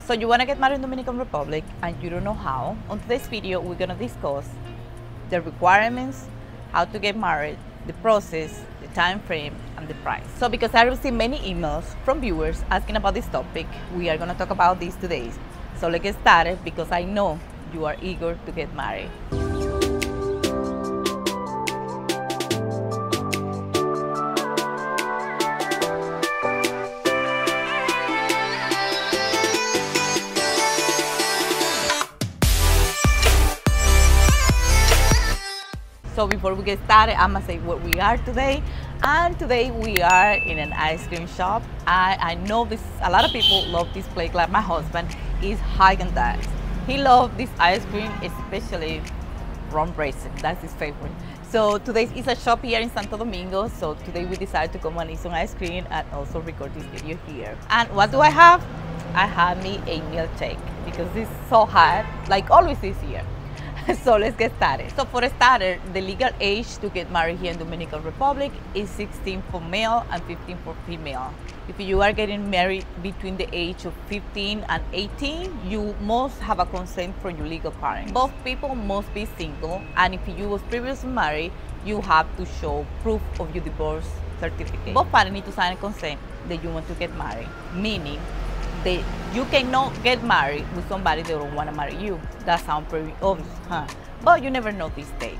So you want to get married in Dominican Republic and you don't know how? On today's video, we're going to discuss the requirements, how to get married, the process, the time frame, and the price. So because I received many emails from viewers asking about this topic, we are going to talk about this today. So let's get started because I know you are eager to get married. So before we get started, I'm gonna say where we are today. And today we are in an ice cream shop. I know a lot of people love this place, like my husband is Häagen-Dazs. He loves this ice cream, especially rum raisin, that's his favorite. So today is a shop here in Santo Domingo. So today we decided to come and eat some ice cream and also record this video here. And what do I have? I have me a milkshake because it's so hot, like always is here. So let's get started. So for a starter, the legal age to get married here in Dominican Republic is 16 for male and 15 for female. If you are getting married between the age of 15 and 18, you must have a consent from your legal parents. Both people must be single, and if you was previously married, you have to show proof of your divorce certificate. Both parents need to sign a consent that you want to get married, meaning you cannot get married with somebody that don't want to marry you. That sounds pretty obvious, huh? But you never know this day.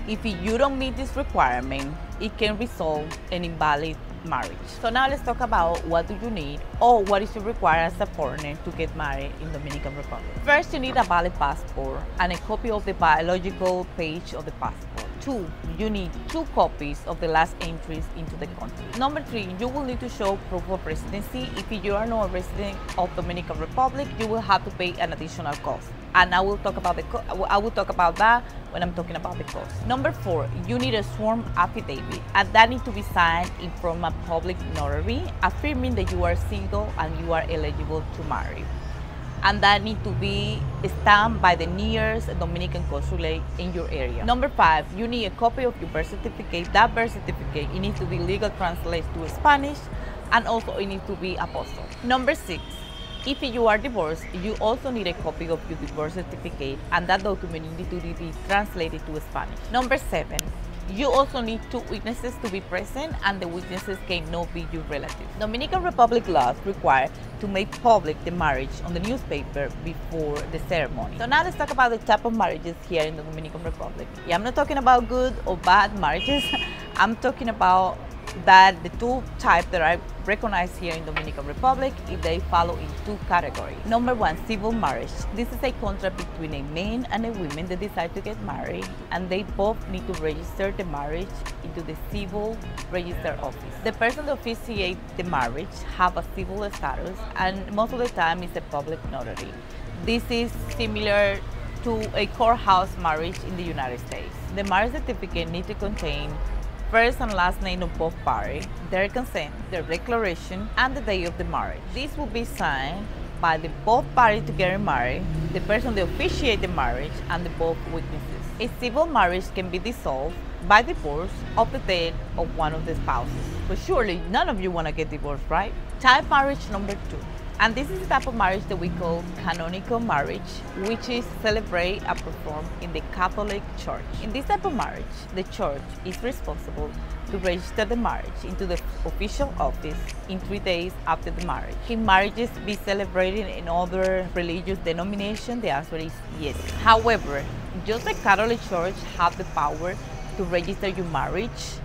If you don't meet this requirement, it can result in invalid marriage. So now let's talk about what do you need or what is required as a foreigner to get married in Dominican Republic. First, you need a valid passport and a copy of the biological page of the passport. 2, you need 2 copies of the last entries into the country. Number 3, you will need to show proof of residency. If you are not a resident of Dominican Republic, you will have to pay an additional cost. And I will talk about that when I'm talking about the cost. Number 4, you need a sworn affidavit, and that needs to be signed in front of a public notary, affirming that you are single and you are eligible to marry. And that needs to be stamped by the nearest Dominican consulate in your area. Number 5, you need a copy of your birth certificate. That birth certificate, it needs to be legal translated to Spanish, and also it needs to be apostille. Number 6, if you are divorced, you also need a copy of your divorce certificate, and that document needs to be translated to Spanish. Number 7, you also need 2 witnesses to be present, and the witnesses cannot be your relatives. Dominican Republic laws require to make public the marriage on the newspaper before the ceremony. So now let's talk about the type of marriages here in the Dominican Republic. Yeah, I'm not talking about good or bad marriages. I'm talking about that the 2 types that are recognized here in Dominican Republic, if they follow in 2 categories. Number 1, civil marriage. This is a contract between a man and a woman that decide to get married, and they both need to register the marriage into the civil register office. The person that officiates the marriage have a civil status, and most of the time is a public notary. This is similar to a courthouse marriage in the United States. The marriage certificate needs to contain first and last name of both parties, their consent, their declaration, and the day of the marriage. This will be signed by the both parties to get married, the person that officiates the marriage, and the both witnesses. A civil marriage can be dissolved by divorce of the death of one of the spouses. But surely none of you want to get divorced, right? Type marriage number 2. And this is the type of marriage that we call canonical marriage, which is celebrated and performed in the Catholic Church. In this type of marriage, the church is responsible to register the marriage into the official office in 3 days after the marriage. Can marriages be celebrated in other religious denominations? The answer is yes. However, just the Catholic Church have the power to register your marriage.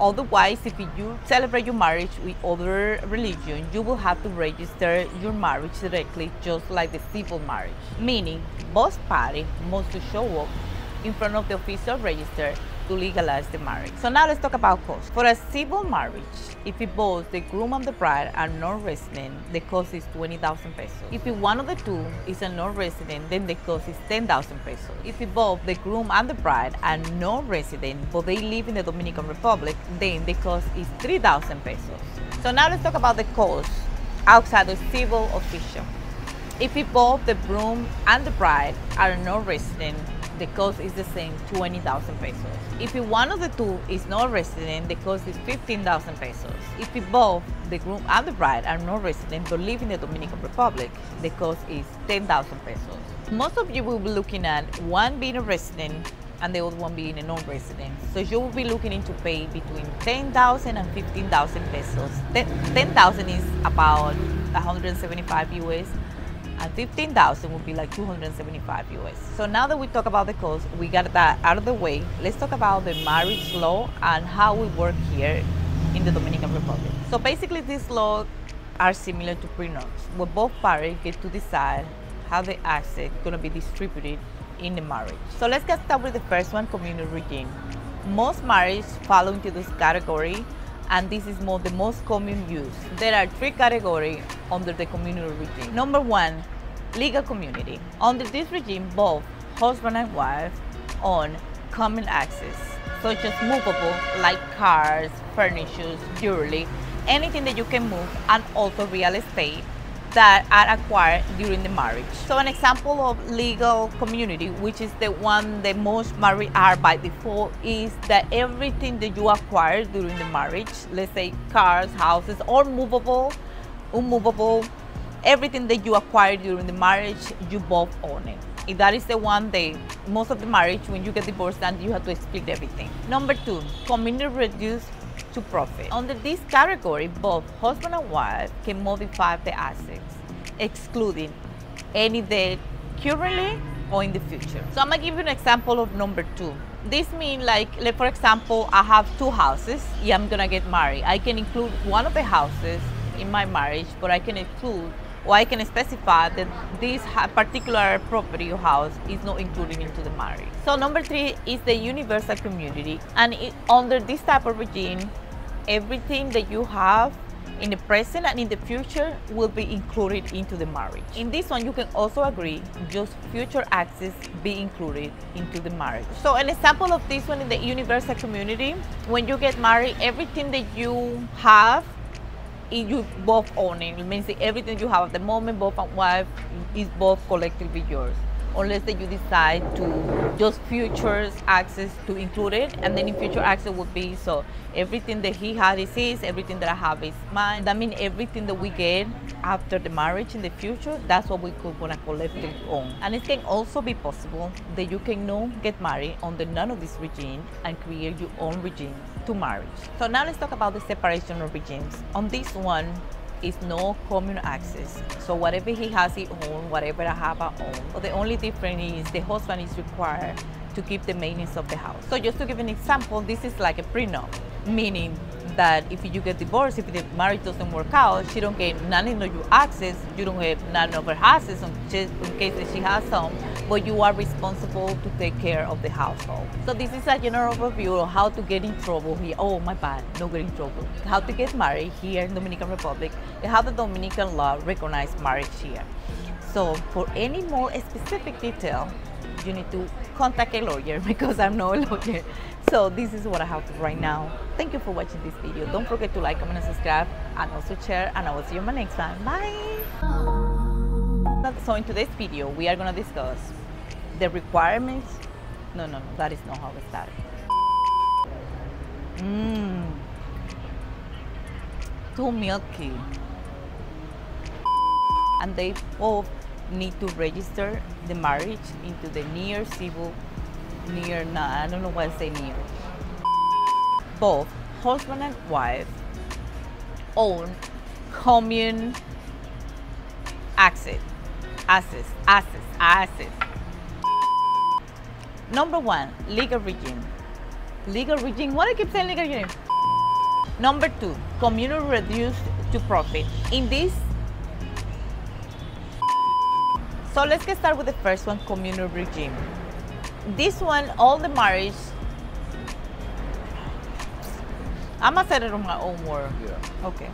Otherwise, if you celebrate your marriage with other religion, you will have to register your marriage directly, just like the civil marriage. Meaning, both parties must show up in front of the official register to legalize the marriage. So now let's talk about cost. For a civil marriage, if both the groom and the bride are non-resident, the cost is 20,000 pesos. If one of the two is a non-resident, then the cost is 10,000 pesos. If both the groom and the bride are non-resident, but they live in the Dominican Republic, then the cost is 3,000 pesos. So now let's talk about the cost outside the civil official. If both the groom and the bride are non-resident, the cost is the same, 20,000 pesos. If one of the two is not resident, the cost is 15,000 pesos. If both the groom and the bride are not resident but live in the Dominican Republic, the cost is 10,000 pesos. Most of you will be looking at one being a resident and the other one being a non-resident. So you will be looking into pay between 10,000 and 15,000 pesos. 10,000 is about 175 US, and 15,000 would be like 275 US. So now that we talk about the cost, we got that out of the way. Let's talk about the marriage law and how we work here in the Dominican Republic. So basically, these laws are similar to prenups, where both parties get to decide how the asset is going to be distributed in the marriage. So let's get started with the first one, communal regime. Most marriages fall into this category, and this is the most common use. There are 3 categories under the communal regime. Number 1, legal community. Under this regime, both husband and wife own common assets, such as movable, like cars, furniture, jewelry, anything that you can move, and also real estate that are acquired during the marriage. So an example of legal community, which is the one that most married are by default, is that everything that you acquire during the marriage, let's say cars, houses, or movable, unmovable, everything that you acquire during the marriage, you both own it. If that is the one that most of the marriage, when you get divorced, and you have to split everything. Number 2, community reduced to profit. Under this category, both husband and wife can modify the assets, excluding any debt currently or in the future. So I'm gonna give you an example of number 2. This means like for example, I have 2 houses. Yeah, I'm gonna get married. I can include one of the houses in my marriage, but I can include, or I can specify that this particular property or house is not included into the marriage. So number 3 is the universal community, and under this type of regime, everything that you have in the present and in the future will be included into the marriage. In this one, you can also agree just future access be included into the marriage. So an example of this one in the universal community, when you get married, everything that you have, you both own it. It means that everything you have at the moment, both and wife, is both collectively yours, unless that you decide to just futures access to include it, and then in future access would be, so everything that he had is his, everything that I have is mine. That means everything that we get after the marriage in the future, that's what we could want to collectively own. And it can also be possible that you can not get married under none of this regime and create your own regime to marriage. So now let's talk about the separation of regimes. On this one, is no common access. So whatever he has, he owns, whatever I have, I own. So the only difference is the husband is required to keep the maintenance of the house. So just to give an example, this is like a prenup, meaning that if you get divorced, if the marriage doesn't work out, she don't get none of your access, you don't get none of her assets in case that she has some, but you are responsible to take care of the household. So this is a general overview of how to get in trouble here. Oh, my bad, no get in trouble. How to get married here in Dominican Republic, and how the Dominican law recognize marriage here. So for any more specific detail, you need to contact a lawyer, because I'm not a lawyer. So this is what I have right now. Thank you for watching this video. Don't forget to like, comment, and subscribe, and also share, and I will see you in my next one. Bye! So in today's video, we are going to discuss the requirements. No, that is not how it started. Too milky. And they both need to register the marriage into the near civil, I don't know why I say near. Both husband and wife own common assets. Number 1, legal regime. Legal regime, why do I keep saying legal regime? Number 2, communal reduced to profit. In this, so let's get started with the first one, communal regime. This one, all the marriage, I'm gonna say it on my own word. Yeah. Okay.